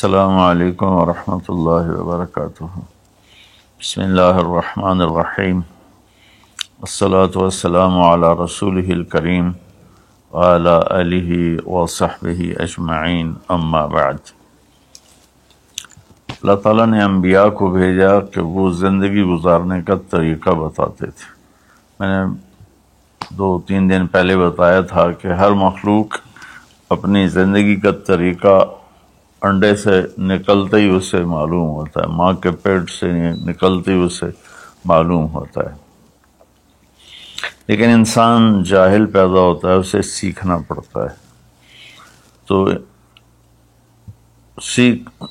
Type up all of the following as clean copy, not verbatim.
السلام علیکم ورحمۃ اللہ وبرکاتہ۔ بسم اللہ الرحمن الرحیم، والصلاة والسلام علی رسولہ الکریم وعلی آلہ وصحبہ اجمعین، اما بعد۔ اللہ تعالیٰ نے انبیاء کو بھیجا کہ وہ زندگی گزارنے کا طریقہ بتاتے تھے۔ میں نے 2-3 دن پہلے بتایا تھا کہ ہر مخلوق اپنی زندگی کا طریقہ انڈے سے نکلتے ہی اسے معلوم ہوتا ہے، ماں کے پیٹ سے نکلتے ہی اسے معلوم ہوتا ہے، لیکن انسان جاہل پیدا ہوتا ہے، اسے سیکھنا پڑتا ہے۔ تو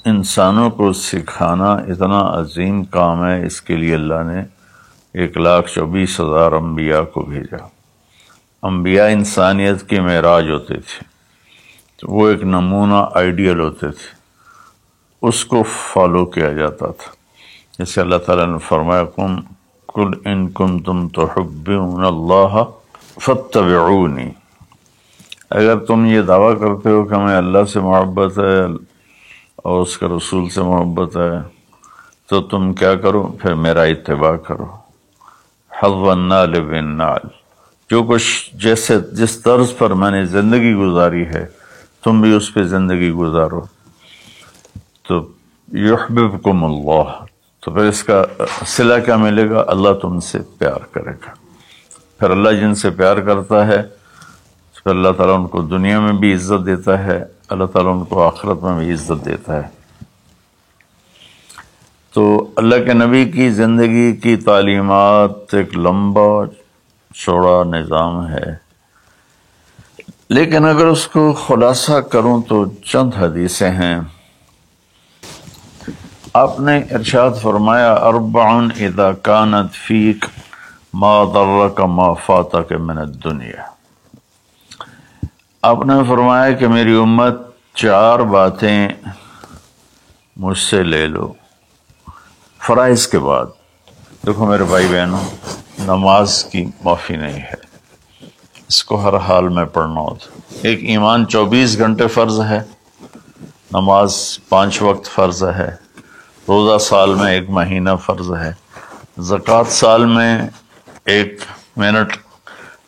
انسانوں کو سکھانا اتنا عظیم کام ہے، اس کے لیے اللہ نے 1,24,000 انبیاء کو بھیجا۔ انبیاء انسانیت کے معراج ہوتے تھے، وہ ایک نمونہ آئیڈیل ہوتے تھے، اس کو فالو کیا جاتا تھا۔ جیسے اللہ تعالیٰ نے فرمایا قل ان کنتم تحبون اللہ فاتبعونی، اگر تم یہ دعویٰ کرتے ہو کہ ہمیں اللہ سے محبت ہے اور اس کے رسول سے محبت ہے تو تم کیا کرو؟ پھر میرا اتباع کرو۔ حظ النال بالنال، جو کچھ جس طرز پر میں نے زندگی گزاری ہے تم بھی اس پہ زندگی گزارو، تو یحببکم اللہ، تو پھر اس کا صلہ کیا ملے گا؟ اللہ تم سے پیار کرے گا۔ پھر اللہ جن سے پیار کرتا ہے پھر اللہ تعالیٰ ان کو دنیا میں بھی عزت دیتا ہے، اللہ تعالیٰ ان کو آخرت میں بھی عزت دیتا ہے۔ تو اللہ کے نبی کی زندگی کی تعلیمات ایک لمبا چوڑا نظام ہے، لیکن اگر اس کو خلاصہ کروں تو چند حدیثیں ہیں۔ آپ نے ارشاد فرمایا اربع اذا كانت فیک ما ضرک ما فاتک من الدنیا۔ آپ نے فرمایا کہ میری امت 4 باتیں مجھ سے لے لو فرائض کے بعد۔ دیکھو میرے بھائی بہنوں، نماز کی معافی نہیں ہے، اس کو ہر حال میں پڑھنا ہوتا۔ ایک ایمان 24 گھنٹے فرض ہے، نماز 5 وقت فرض ہے، روزہ سال میں 1 مہینہ فرض ہے، زکوٰۃ سال میں 1 منٹ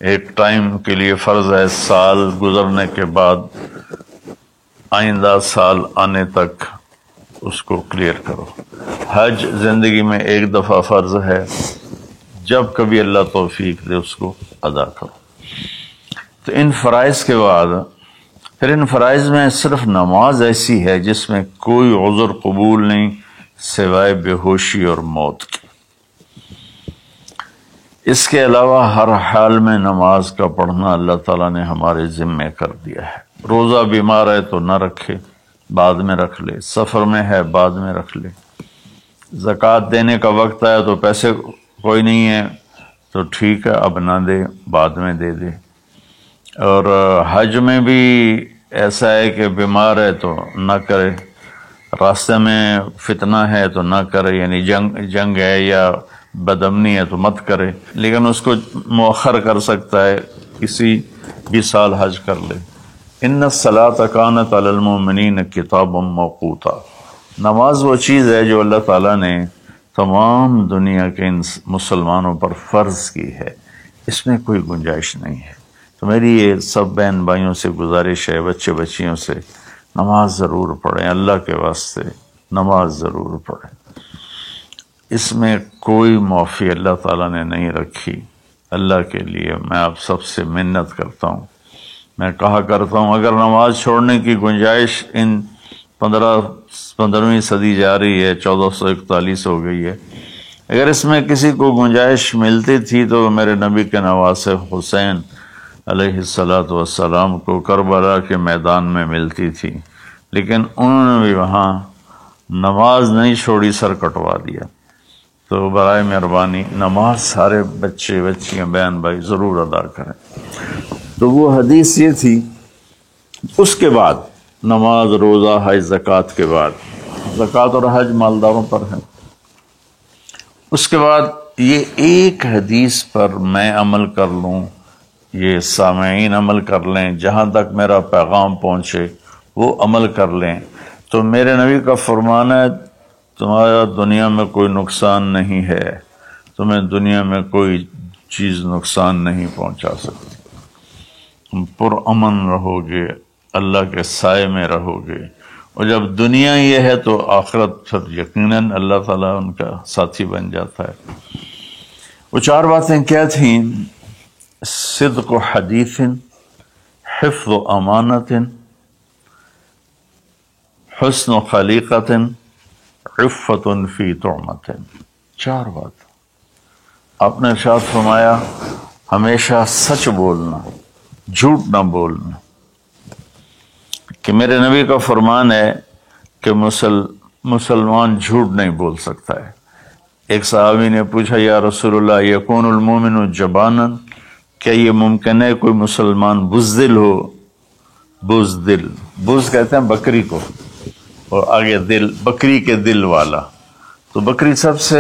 ایک ٹائم کے لیے فرض ہے، سال گزرنے کے بعد آئندہ سال آنے تک اس کو کلیئر کرو۔ حج زندگی میں 1 دفعہ فرض ہے، جب کبھی اللہ توفیق دے اس کو ادا کرو۔ تو ان فرائض کے بعد پھر ان فرائض میں صرف نماز ایسی ہے جس میں کوئی عذر قبول نہیں سوائے بے ہوشی اور موت کی۔ اس کے علاوہ ہر حال میں نماز کا پڑھنا اللہ تعالیٰ نے ہمارے ذمے کر دیا ہے۔ روزہ بیمار ہے تو نہ رکھے، بعد میں رکھ لے، سفر میں ہے بعد میں رکھ لے، زکوٰۃ دینے کا وقت آیا تو پیسے کوئی نہیں ہے تو ٹھیک ہے اب نہ دے، بعد میں دے دے۔ اور حج میں بھی ایسا ہے کہ بیمار ہے تو نہ کرے، راستے میں فتنہ ہے تو نہ کرے، یعنی جنگ ہے یا بدامنی ہے تو مت کرے، لیکن اس کو مؤخر کر سکتا ہے، کسی بھی سال حج کر لے۔ ان الصلاۃ کانت علی المؤمنین کتابا موقوتا، نماز وہ چیز ہے جو اللہ تعالیٰ نے تمام دنیا کے مسلمانوں پر فرض کی ہے، اس میں کوئی گنجائش نہیں ہے۔ تو میری یہ سب بہن بھائیوں سے گزارش ہے، بچے بچیوں سے، نماز ضرور پڑھیں، اللہ کے واسطے نماز ضرور پڑھیں۔ اس میں کوئی معافی اللہ تعالیٰ نے نہیں رکھی۔ اللہ کے لیے میں آپ سب سے منت کرتا ہوں، میں کہا کرتا ہوں اگر نماز چھوڑنے کی گنجائش ان 15ویں صدی جا رہی ہے، 1441 ہو گئی ہے، اگر اس میں کسی کو گنجائش ملتی تھی تو میرے نبی کے نواسے حسین علیہ السلام کو کربلا کے میدان میں ملتی تھی، لیکن انہوں نے بھی وہاں نماز نہیں چھوڑی، سر کٹوا دیا۔ تو برائے مہربانی نماز سارے بچے بچیاں بہن بھائی ضرور ادا کریں۔ تو وہ حدیث یہ تھی، اس کے بعد نماز، روزہ، حج، زکوٰۃ کے بعد، زکوٰۃ اور حج مالداروں پر ہے۔ اس کے بعد یہ ایک حدیث پر میں عمل کر لوں، یہ سامعین عمل کر لیں، جہاں تک میرا پیغام پہنچے وہ عمل کر لیں، تو میرے نبی کا فرمان ہے تمہارا دنیا میں کوئی نقصان نہیں ہے، تمہیں دنیا میں کوئی چیز نقصان نہیں پہنچا سکتی، تم پرامن رہو گے، اللہ کے سائے میں رہو گے، اور جب دنیا یہ ہے تو آخرت پھر یقیناً اللہ تعالیٰ ان کا ساتھی بن جاتا ہے۔ وہ 4 باتیں کیا تھیں؟ صدق و حدیث، حفظ و امانت، حسن و خلیقت، عفت فی طعمت۔ 4 بات آپ نے ارشاد فرمایا، ہمیشہ سچ بولنا، جھوٹ نہ بولنا، کہ میرے نبی کا فرمان ہے کہ مسلمان جھوٹ نہیں بول سکتا ہے۔ ایک صحابی نے پوچھا، یا رسول اللہ یکون المومن جبانا، کیا یہ ممکن ہے کوئی مسلمان بزدل ہو؟ بزدل، بز کہتے ہیں بکری کو، اور آگے دل، بکری کے دل والا۔ تو بکری سب سے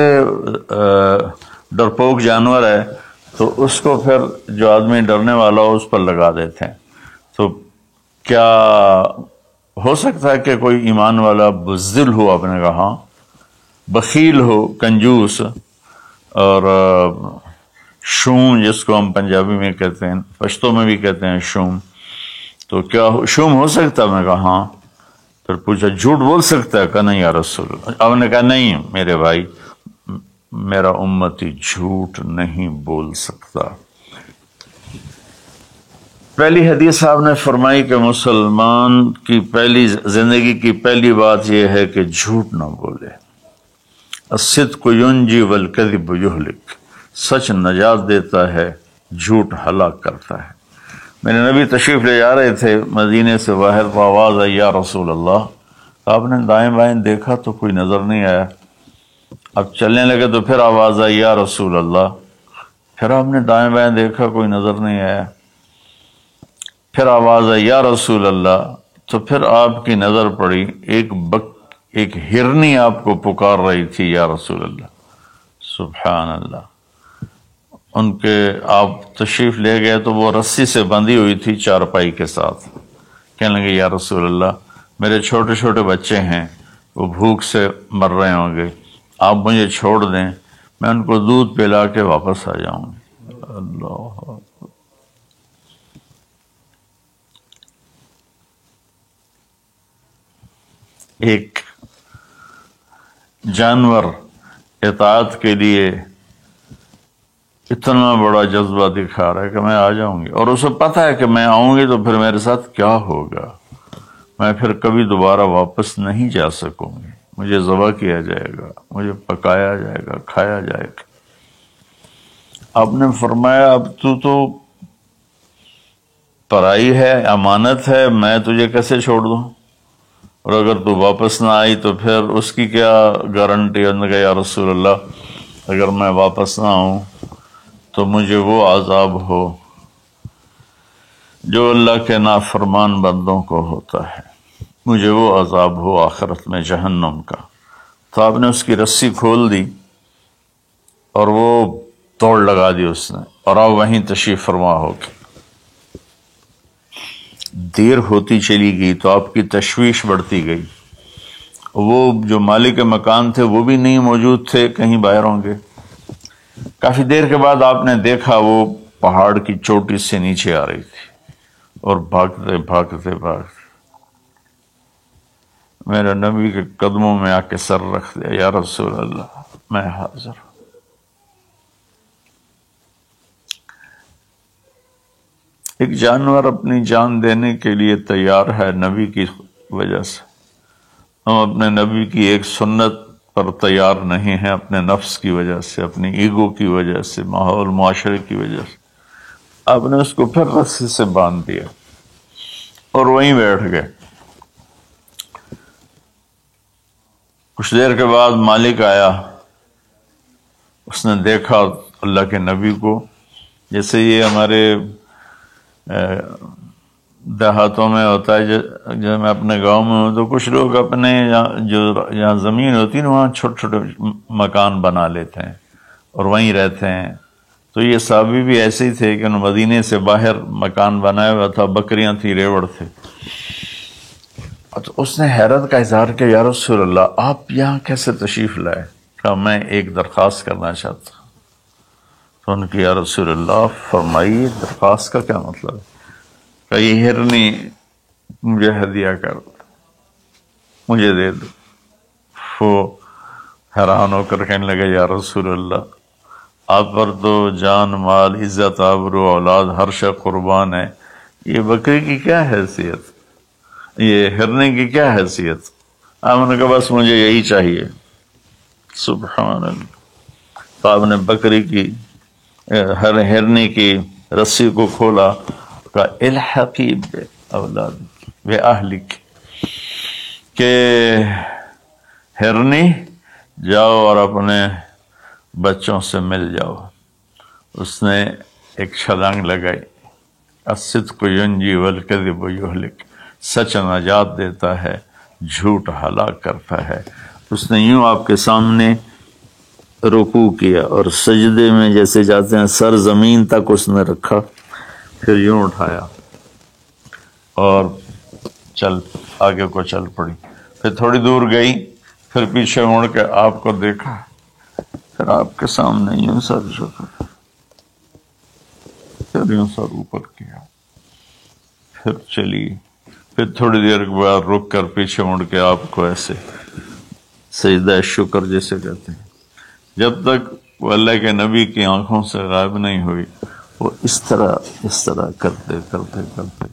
ڈرپوک جانور ہے، تو اس کو پھر جو آدمی ڈرنے والا ہو اس پر لگا دیتے ہیں۔ تو کیا ہو سکتا ہے کہ کوئی ایمان والا بزدل ہو؟ آپ نے کہا ہاں۔ بخیل ہو، کنجوس، اور شوم جس کو ہم پنجابی میں کہتے ہیں، پشتو میں بھی کہتے ہیں شوم، تو کیا شوم ہو سکتا ہے؟ میں نے کہا ہاں۔ پھر پوچھا جھوٹ بول سکتا ہے؟ کہا نہیں یا رسول اللہ۔ آپ نے کہا نہیں میرے بھائی، میرا امتی جھوٹ نہیں بول سکتا۔ پہلی حدیث آپ نے فرمائی کہ مسلمان کی پہلی زندگی کی پہلی بات یہ ہے کہ جھوٹ نہ بولے۔ الصدق ینجی والکذب یہلک، سچ نجات دیتا ہے، جھوٹ ہلاک کرتا ہے۔ میرے نبی تشریف لے جا رہے تھے مدینے سے باہر، تو آواز آئی یا رسول اللہ۔ آپ نے دائیں بائیں دیکھا تو کوئی نظر نہیں آیا۔ اب چلنے لگے تو پھر آواز آئی یا رسول اللہ۔ پھر آپ نے دائیں بائیں دیکھا، کوئی نظر نہیں آیا۔ پھر آواز آئی یا رسول اللہ، تو پھر آپ کی نظر پڑی، ایک ہرنی آپ کو پکار رہی تھی یا رسول اللہ۔ سبحان اللہ۔ ان کے آپ تشریف لے گئے تو وہ رسی سے بندھی ہوئی تھی چارپائی کے ساتھ۔ کہنے لگے یا رسول اللہ، میرے چھوٹے چھوٹے بچے ہیں، وہ بھوک سے مر رہے ہوں گے، آپ مجھے چھوڑ دیں، میں ان کو دودھ پلا کے واپس آ جاؤں گی۔ اللہ، ایک جانور اطاعت کے لیے اتنا بڑا جذبہ دکھا رہا ہے کہ میں آ جاؤں گی، اور اسے پتہ ہے کہ میں آؤں گی تو پھر میرے ساتھ کیا ہوگا، میں پھر کبھی دوبارہ واپس نہیں جا سکوں گی، مجھے ذبح کیا جائے گا، مجھے پکایا جائے گا، کھایا جائے گا۔ آپ نے فرمایا اب تو پرائی ہے، امانت ہے، میں تجھے کیسے چھوڑ دوں، اور اگر تو واپس نہ آئی تو پھر اس کی کیا گارنٹی؟ انہوں نے کہا یا رسول اللہ، اگر میں واپس نہ آؤں تو مجھے وہ عذاب ہو جو اللہ کے نافرمان بندوں کو ہوتا ہے، مجھے وہ عذاب ہو آخرت میں جہنم کا۔ تو آپ نے اس کی رسی کھول دی اور وہ توڑ لگا دی اس نے، اور آپ وہیں تشریف فرما ہو گئے۔ دیر ہوتی چلی گئی تو آپ کی تشویش بڑھتی گئی۔ وہ جو مالک مکان تھے وہ بھی نہیں موجود تھے، کہیں باہر ہوں گے۔ کافی دیر کے بعد آپ نے دیکھا وہ پہاڑ کی چوٹی سے نیچے آ رہی تھی، اور بھاگتے بھاگتے بھاگتے میرے نبی کے قدموں میں آ کے سر رکھ دیا، یا رسول اللہ میں حاضر ہوں۔ ایک جانور اپنی جان دینے کے لیے تیار ہے نبی کی وجہ سے، ہم اپنے نبی کی ایک سنت پر تیار نہیں ہیں، اپنے نفس کی وجہ سے، اپنی ایگو کی وجہ سے، ماحول معاشرے کی وجہ سے۔ آپ نے اس کو پھر رسی سے باندھ دیا اور وہیں بیٹھ گئے۔ کچھ دیر کے بعد مالک آیا، اس نے دیکھا اللہ کے نبی کو، جیسے یہ ہمارے دیہاتوں میں ہوتا ہے، جب میں اپنے گاؤں میں ہوں تو کچھ لوگ اپنے جہاں زمین ہوتی ہے وہاں چھوٹے چھوٹے مکان بنا لیتے ہیں اور وہیں رہتے ہیں۔ تو یہ صحابی بھی ایسے ہی تھے کہ انہوں مدینے سے باہر مکان بنایا ہوا تھا، بکریاں تھی، ریوڑ تھے۔ تو اس نے حیرت کا اظہار کیا، یا رسول اللہ آپ یہاں کیسے تشریف لائے؟ کہا میں ایک درخواست کرنا چاہتا ہوں۔ تو ان کی یا رسول اللہ فرمائیے درخواست کا کیا مطلب ہے؟ کہ یہ ہرنی مجھے ہدیہ کر دو، مجھے دے دو۔ وہ حیران ہو کر کہنے لگے یا رسول اللہ آپ پر تو جان مال عزت آبرو اولاد ہر شے قربان ہے، یہ بکری کی کیا حیثیت، یہ ہرنے کی کیا حیثیت؟ آپ نے کہا بس مجھے یہی چاہیے۔ سبحان اللہ۔ تو آپ نے بکری کی ہرنے کی رسی کو کھولا، کہا الحقی بے اولاد بے اہلک، کہ ہرنی جاؤ اور اپنے بچوں سے مل جاؤ۔ اس نے ایک چھلانگ لگائی، الصدق ینجی والکذب یہلک، سچ نجات دیتا ہے، جھوٹ ہلاک کرتا ہے۔ اس نے یوں آپ کے سامنے رکوع کیا اور سجدے میں جیسے جاتے ہیں سر زمین تک اس نے رکھا، پھر یوں اٹھایا اور چل آگے کو چل پڑی۔ پھر تھوڑی دور گئی، پھر پیچھے مڑ کے آپ کو دیکھا، پھر آپ کے سامنے یوں سر جھکا، پھر یوں سر اوپر کیا، پھر چلی، پھر تھوڑی دیر کے بعد رک کر پیچھے مڑ کے آپ کو ایسے سجدہ شکر جیسے کہتے ہیں۔ جب تک وہ اللہ کے نبی کی آنکھوں سے غائب نہیں ہوئی، وہ اس طرح کرتے کرتے کرتے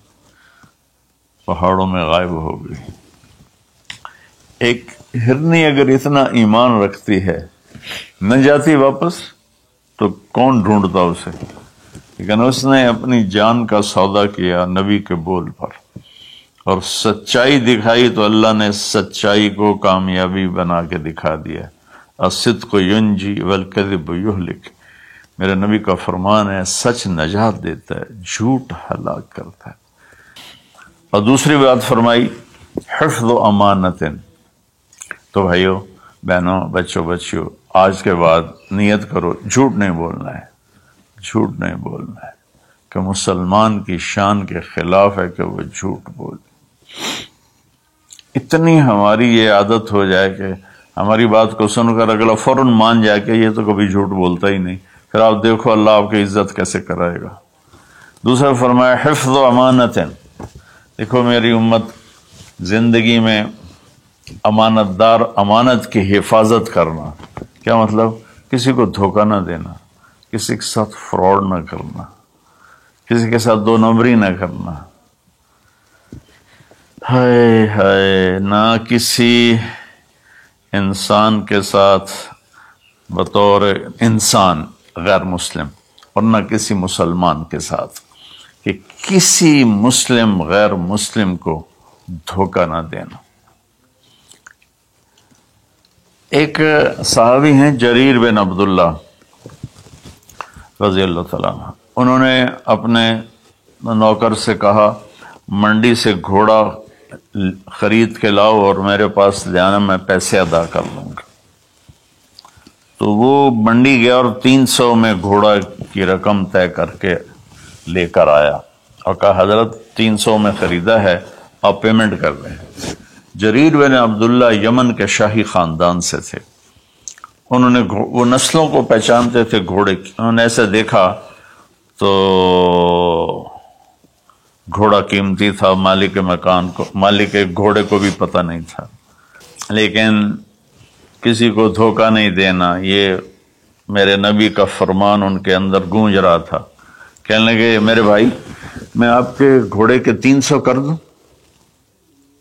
پہاڑوں میں غائب ہو گئی۔ ایک ہرنی اگر اتنا ایمان رکھتی ہے نہ جاتی واپس تو کون ڈھونڈتا اسے؟ لیکن اس نے اپنی جان کا سودا کیا نبی کے بول پر اور سچائی دکھائی، تو اللہ نے سچائی کو کامیابی بنا کے دکھا دیا۔ الصدق ینجی والکذب یہلک، میرے نبی کا فرمان ہے سچ نجات دیتا ہے، جھوٹ ہلاک کرتا ہے۔ اور دوسری بات فرمائی حفظ امانت۔ تو بھائیو بہنوں بچوں بچیوں، آج کے بعد نیت کرو جھوٹ نہیں بولنا ہے، جھوٹ نہیں بولنا ہے، کہ مسلمان کی شان کے خلاف ہے کہ وہ جھوٹ بولے۔ اتنی ہماری یہ عادت ہو جائے کہ ہماری بات کو سن کر اگلا فوراً مان جائے کہ یہ تو کبھی جھوٹ بولتا ہی نہیں، پھر آپ دیکھو اللہ آپ کی عزت کیسے کرائے گا۔ دوسرا فرمایا حفظ و امانت۔ دیکھو میری امت زندگی میں امانت دار، امانت کی حفاظت کرنا، کیا مطلب؟ کسی کو دھوکہ نہ دینا، کسی کے ساتھ فراڈ نہ کرنا، کسی کے ساتھ دو نمبری نہ کرنا، ہائے ہائے، نہ کسی انسان کے ساتھ بطور انسان غیر مسلم اور نہ کسی مسلمان کے ساتھ، کہ کسی مسلم غیر مسلم کو دھوکہ نہ دینا۔ ایک صحابی ہیں جریر بن عبداللہ رضی اللہ تعالیٰ عنہ، انہوں نے اپنے نوکر سے کہا منڈی سے گھوڑا خرید کے لاؤ اور میرے پاس لے آنا، میں پیسے ادا کر لوں گا۔ تو وہ منڈی گیا اور 300 میں گھوڑا کی رقم طے کر کے لے کر آیا اور کہا حضرت 300 میں خریدا ہے، آپ پیمنٹ کر دیں۔ جریر بن عبداللہ یمن کے شاہی خاندان سے تھے، انہوں نے وہ نسلوں کو پہچانتے تھے گھوڑے کی، انہوں نے ایسے دیکھا تو گھوڑا قیمتی تھا، مالک مکان کو، مالک گھوڑے کو بھی پتہ نہیں تھا، لیکن کسی کو دھوکہ نہیں دینا، یہ میرے نبی کا فرمان ان کے اندر گونج رہا تھا۔ کہنے لگے میرے بھائی میں آپ کے گھوڑے کے 300 کر دوں؟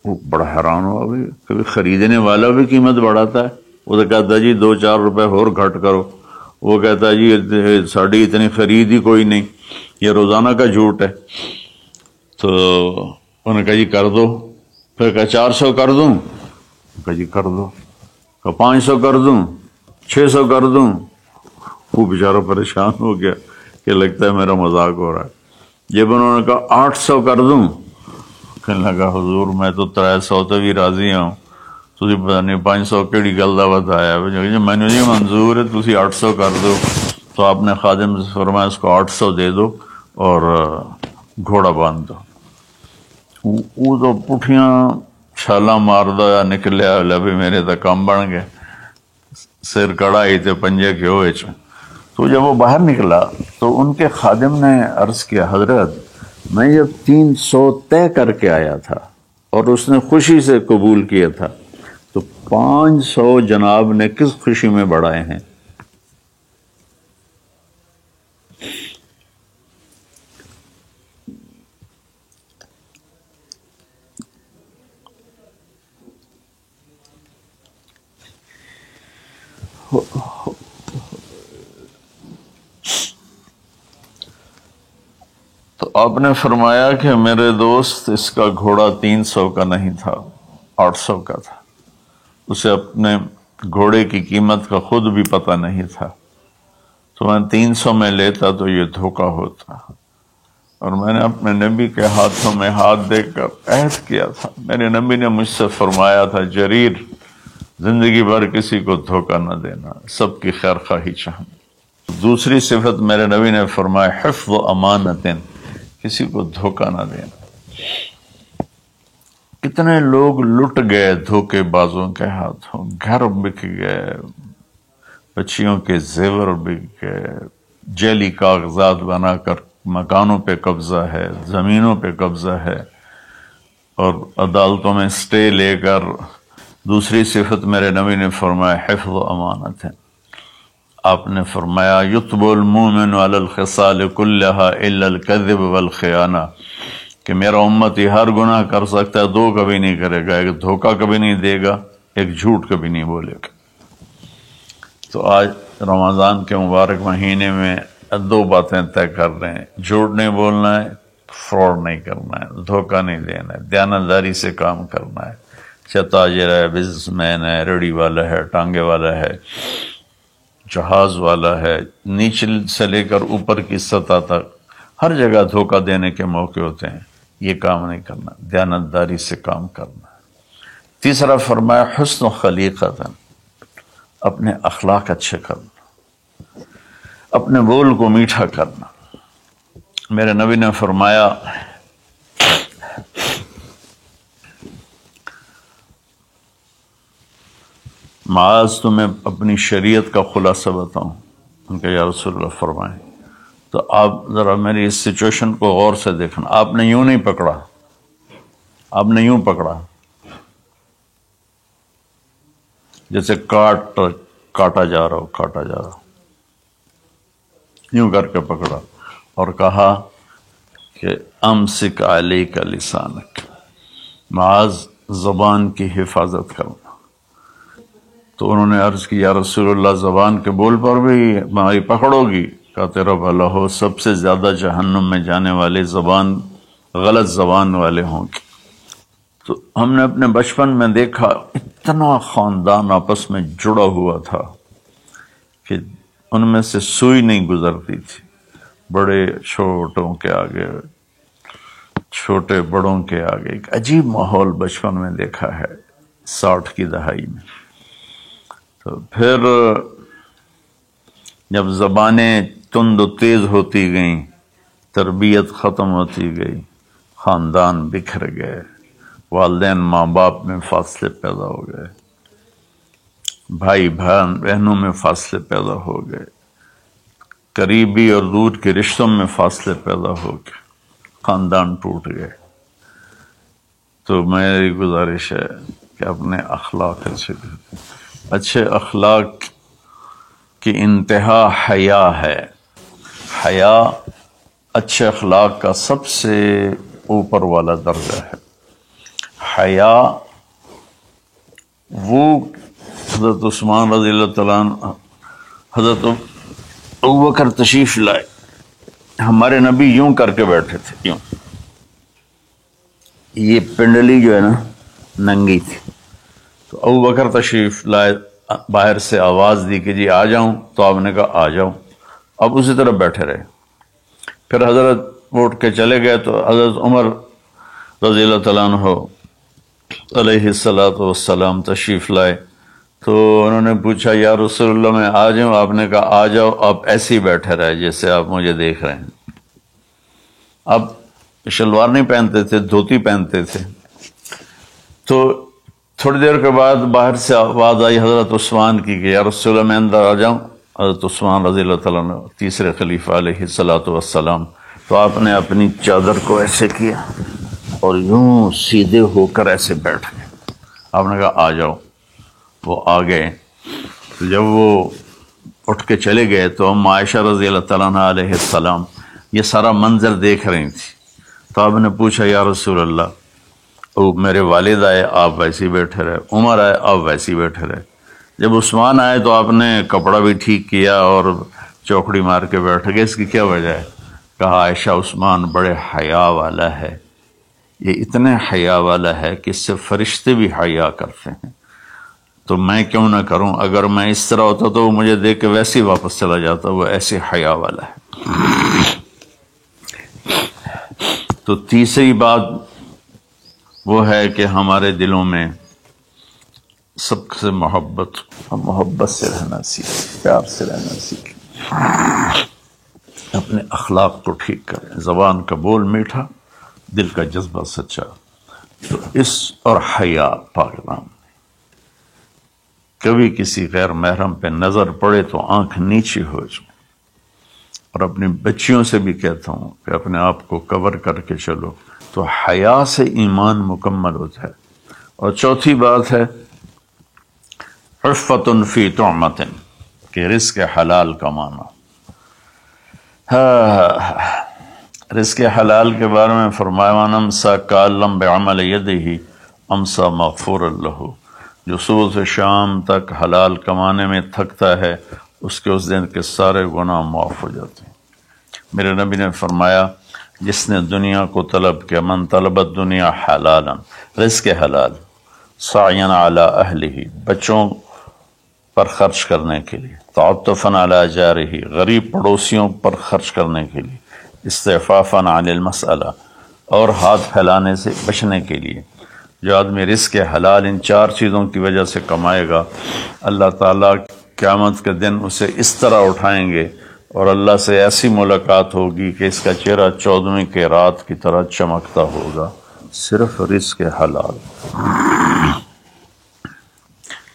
وہ بڑا حیران ہوا، بھی کبھی خریدنے والا بھی قیمت بڑھاتا ہے۔ وہ تو کہتا جی 2-4 روپے اور گھٹ کرو، وہ کہتا جی ساڑھی اتنی خرید ہی کوئی نہیں، یہ روزانہ کا جھوٹ ہے۔ تو انہوں نے کہا جی کر دو، پھر کہا 400 کر دوں، کہا جی کر دو، کہا 500 کر دوں، 600 کر دوں۔ وہ بیچارہ پریشان ہو گیا کہ لگتا ہے میرا مذاق ہو رہا ہے۔ جب انہوں نے کہا 800 کر دوں، کہنے لگا حضور میں تو 300 تے بھی راضی ہوں، تسی پتہ نہیں 500 کیڑی گل دا بتایا، میں نے جی منظور ہے تسی 800 کر دو۔ تو آپ نے خادم سے فرمایا اس کو 800 دے دو اور گھوڑا باندھ دو۔ وہ تو پٹھیاں چھالا مار دو یا نکلیا لبی میرے تو کم بن گئے سر کڑائی تے پنجے کے ہوئے چ تو جب وہ باہر نکلا تو ان کے خادم نے عرض کیا حضرت میں جب 300 طے کر کے آیا تھا اور اس نے خوشی سے قبول کیا تھا تو 500 جناب نے کس خوشی میں بڑھائے ہیں؟ تو آپ نے فرمایا کہ میرے دوست اس کا گھوڑا 300 کا نہیں تھا 800 کا تھا، اسے اپنے گھوڑے کی قیمت کا خود بھی پتہ نہیں تھا، تو میں 300 میں لیتا تو یہ دھوکہ ہوتا، اور میں نے اپنے نبی کے ہاتھوں میں ہاتھ دے کر عہد کیا تھا، میرے نبی نے مجھ سے فرمایا تھا جریر زندگی بھر کسی کو دھوکہ نہ دینا، سب کی خیر خواہی چاہنا۔ دوسری صفت میرے نبی نے فرمایا حفظ و امانت، کسی کو دھوکہ نہ دینا۔ کتنے لوگ لٹ گئے دھوکے بازوں کے ہاتھوں، گھر بک گئے، بچیوں کے زیور بک گئے، جعلی کاغذات بنا کر مکانوں پہ قبضہ ہے، زمینوں پہ قبضہ ہے، اور عدالتوں میں سٹے لے کر۔ دوسری صفت میرے نبی نے فرمایا حفظ و امانت ہے۔ آپ نے فرمایا یتب المومن علی الخصال کلہا الا الکذب والخیانہ، کہ میرا امتی ہر گناہ کر سکتا ہے، دو کبھی نہیں کرے گا، ایک دھوکہ کبھی نہیں دے گا، ایک جھوٹ کبھی نہیں بولے گا۔ تو آج رمضان کے مبارک مہینے میں 2 باتیں طے کر رہے ہیں، جھوٹ نہیں بولنا ہے، فراڈ نہیں کرنا ہے، دھوکہ نہیں دینا ہے، دیانتداری سے کام کرنا ہے، چاہے تاجر ہے، بزنس مین ہے، ریڑھی والا ہے، ٹانگے والا ہے، جہاز والا ہے، نیچے سے لے کر اوپر کی سطح تک ہر جگہ دھوکہ دینے کے موقع ہوتے ہیں، یہ کام نہیں کرنا، دیانتداری سے کام کرنا ہے۔ تیسرا فرمایا حسن و خلیقت، اپنے اخلاق اچھے کرنا، اپنے بول کو میٹھا کرنا۔ میرے نبی نے فرمایا معاذ تمہیں اپنی شریعت کا خلاصہ بتاؤں؟ ان کے یا رسول اللہ فرمائیں۔ تو آپ ذرا میری اس سچویشن کو غور سے دیکھنا، آپ نے یوں نہیں پکڑا، آپ نے یوں پکڑا جیسے کاٹا جا رہا ہو، یوں کر کے پکڑا اور کہا کہ امسک علیک لسانک، معاذ زبان کی حفاظت کرنا۔ تو انہوں نے عرض کی یا رسول اللہ زبان کے بول پر بھی ہماری پکڑو گی؟ کہا تیرا بھلا ہو، سب سے زیادہ جہنم میں جانے والے غلط زبان والے ہوں گے۔ تو ہم نے اپنے بچپن میں دیکھا اتنا خاندان آپس میں جڑا ہوا تھا کہ ان میں سے سوئی نہیں گزرتی تھی، بڑے چھوٹوں کے آگے، چھوٹے بڑوں کے آگے، ایک عجیب ماحول بچپن میں دیکھا ہے 60 کی دہائی میں۔ تو پھر جب زبانیں تند و تیز ہوتی گئیں، تربیت ختم ہوتی گئی، خاندان بکھر گئے، والدین ماں باپ میں فاصلے پیدا ہو گئے، بھائی بہنوں میں فاصلے پیدا ہو گئے، قریبی اور دور کے رشتوں میں فاصلے پیدا ہو گئے، خاندان ٹوٹ گئے۔ تو میری گزارش ہے کہ اپنے اخلاق اچھے اخلاق کی انتہا حیا ہے۔ حیا اچھے اخلاق کا سب سے اوپر والا درجہ ہے۔ حیا وہ حضرت عثمان رضی اللہ تعالیٰ عنہ، حضرت ابوبکر تشریف لائے، ہمارے نبی یوں کر کے بیٹھے تھے، یوں، یہ پنڈلی جو ہے نا ننگی تھی، تو ابوبکر تشریف لائے، باہر سے آواز دی کہ جی آ جاؤں، تو آپ نے کہا آ جاؤ، اب اسی طرح بیٹھے رہے۔ پھر حضرت اٹھ کے چلے گئے تو حضرت عمر رضی اللہ تعالیٰ عنہ علیہ السلام تشریف لائے، تو انہوں نے پوچھا یا رسول اللہ میں آ جاؤں؟ آپ نے کہا آ جاؤ، آپ ایسے ہی بیٹھے رہے جیسے آپ مجھے دیکھ رہے ہیں۔ اب شلوار نہیں پہنتے تھے، دھوتی پہنتے تھے، تو تھوڑی دیر کے بعد باہر سے آواز آئی حضرت عثمان کی کہ یا رسول اللہ میں اندر آ جاؤں؟ حضرت عثمان رضی اللہ تعالیٰ عنہ تیسرے خلیفہ علیہ السلام، تو آپ نے اپنی چادر کو ایسے کیا اور یوں سیدھے ہو کر ایسے بیٹھ گئے. آپ نے کہا آ جاؤ. وہ آ گئے. جب وہ اٹھ کے چلے گئے تو ہم عائشہ رضی اللہ تعالیٰ عنہ علیہ السلام یہ سارا منظر دیکھ رہی تھی. تو آپ نے پوچھا یا رسول اللہ، وہ میرے والد آئے آپ ویسے ہی بیٹھے رہے، عمر آئے آپ ویسے ہی بیٹھے رہے، جب عثمان آئے تو آپ نے کپڑا بھی ٹھیک کیا اور چوکڑی مار کے بیٹھ گئے، اس کی کیا وجہ ہے؟ کہا عائشہ عثمان بڑے حیا والا ہے، یہ اتنے حیا والا ہے کہ اس سے فرشتے بھی حیا کرتے ہیں، تو میں کیوں نہ کروں؟ اگر میں اس طرح ہوتا تو وہ مجھے دیکھ کے ویسے ہی واپس چلا جاتا، وہ ایسے حیا والا ہے. تو تیسری بات وہ ہے کہ ہمارے دلوں میں سب سے محبت سے رہنا سیکھیں، پیار سے رہنا سیکھیں، اپنے اخلاق کو ٹھیک کریں، زبان کا بول میٹھا، دل کا جذبہ سچا. تو اس اور حیا پاک نام، کبھی کسی غیر محرم پہ نظر پڑے تو آنکھ نیچی ہو جائے. اور اپنی بچیوں سے بھی کہتا ہوں کہ اپنے آپ کو کور کر کے چلو، تو حیا سے ایمان مکمل ہوتا ہے. اور چوتھی بات ہے عفت فی طعمۃ، کہ رزق حلال کمانا. رزق حلال کے بارے میں فرمایا وَمَنْ أَمْسَىٰ كَالَّمْ بِعَمَلِ يَدِهِ أَمْسَىٰ مَغْفُورًا لَهُ، جو صبح سے شام تک حلال کمانے میں تھکتا ہے اس کے اس دن کے سارے گناہ معاف ہو جاتے ہیں. میرے نبی نے فرمایا جس نے دنیا کو طلب کیا، من طلب الدنیا حلالا، رزق حلال، سعیاً علی اہلہ، بچوں پر خرچ کرنے کے لیے، تعطفاً علی جارہ، غریب پڑوسیوں پر خرچ کرنے کے لیے، استعفافاً عن المسألہ، اور ہاتھ پھیلانے سے بچنے کے لیے. جو آدمی رزق حلال ان چار چیزوں کی وجہ سے کمائے گا، اللہ تعالیٰ قیامت کے دن اسے اس طرح اٹھائیں گے اور اللہ سے ایسی ملاقات ہوگی کہ اس کا چہرہ 14ویں کی رات کی طرح چمکتا ہوگا، صرف رزق حلال.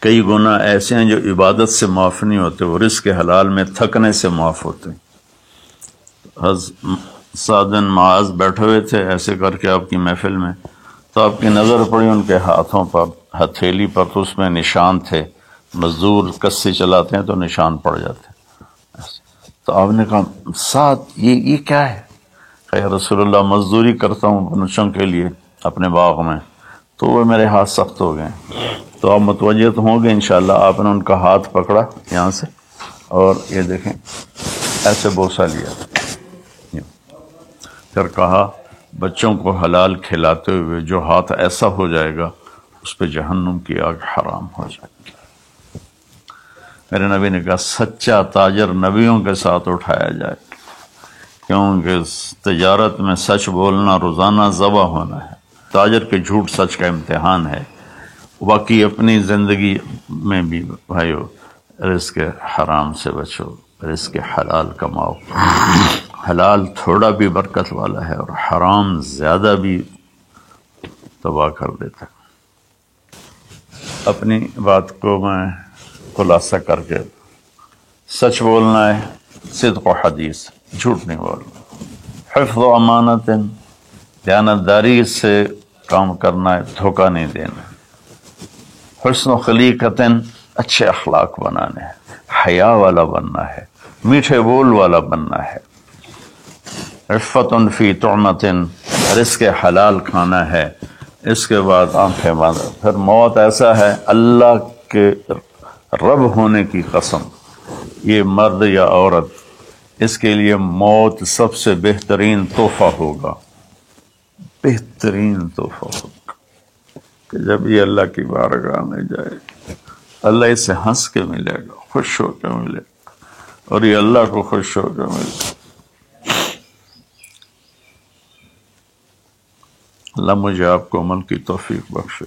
کئی گناہ ایسے ہیں جو عبادت سے معاف نہیں ہوتے، وہ رزق حلال میں تھکنے سے معاف ہوتے ہیں. سعد بن معاذ بیٹھے ہوئے تھے ایسے کر کے آپ کی محفل میں، تو آپ کی نظر پڑی ان کے ہاتھوں پر، ہتھیلی پر، تو اس میں نشان تھے. مزدور کسی چلاتے ہیں تو نشان پڑ جاتے. تو آپ نے کہا سعد یہ کیا ہے؟ کہ یا رسول اللہ مزدوری کرتا ہوں بچوں کے لیے اپنے باغ میں، تو وہ میرے ہاتھ سخت ہو گئے. تو آپ متوجہ تو ہوں گے انشاءاللہ. آپ نے ان کا ہاتھ پکڑا یہاں سے اور یہ دیکھیں ایسے بوسہ لیا، پھر کہا بچوں کو حلال کھلاتے ہوئے جو ہاتھ ایسا ہو جائے گا اس پہ جہنم کی آگ حرام ہو جائے گی. میرے نبی نے کہا سچا تاجر نبیوں کے ساتھ اٹھایا جائے، کیونکہ تجارت میں سچ بولنا روزانہ ذبح ہونا ہے. تاجر کے جھوٹ سچ کا امتحان ہے. باقی اپنی زندگی میں بھی بھائیو رزق حرام سے بچو، رزق حلال کماؤ. حلال تھوڑا بھی برکت والا ہے اور حرام زیادہ بھی تباہ کر دیتا ہے. اپنی بات کو میں خلاصہ کر کے، سچ بولنا ہے، صدق و حدیث، جھوٹ نہیں بولنا. حفظ و امانت، دیانتداری سے کام کرنا ہے، دھوکہ نہیں دینا. حسن و خلیقت، اچھے اخلاق بنانے ہیں، حیا والا بننا ہے، میٹھے بول والا بننا ہے. عفت فی طعمت، رزق حلال کھانا ہے. اس کے بعد آنکھیں بند. پھر موت ایسا ہے اللہ کے رب ہونے کی قسم، یہ مرد یا عورت، اس کے لیے موت سب سے بہترین تحفہ ہوگا، بہترین تحفہ ہوگا کہ جب یہ اللہ کی بارگاہ میں جائے، اللہ اسے ہنس کے ملے گا، خوش ہو کے ملے گا، اور یہ اللہ کو خوش ہو کے ملے گا. اللہ مجھے آپ کو عمل کی توفیق بخشے.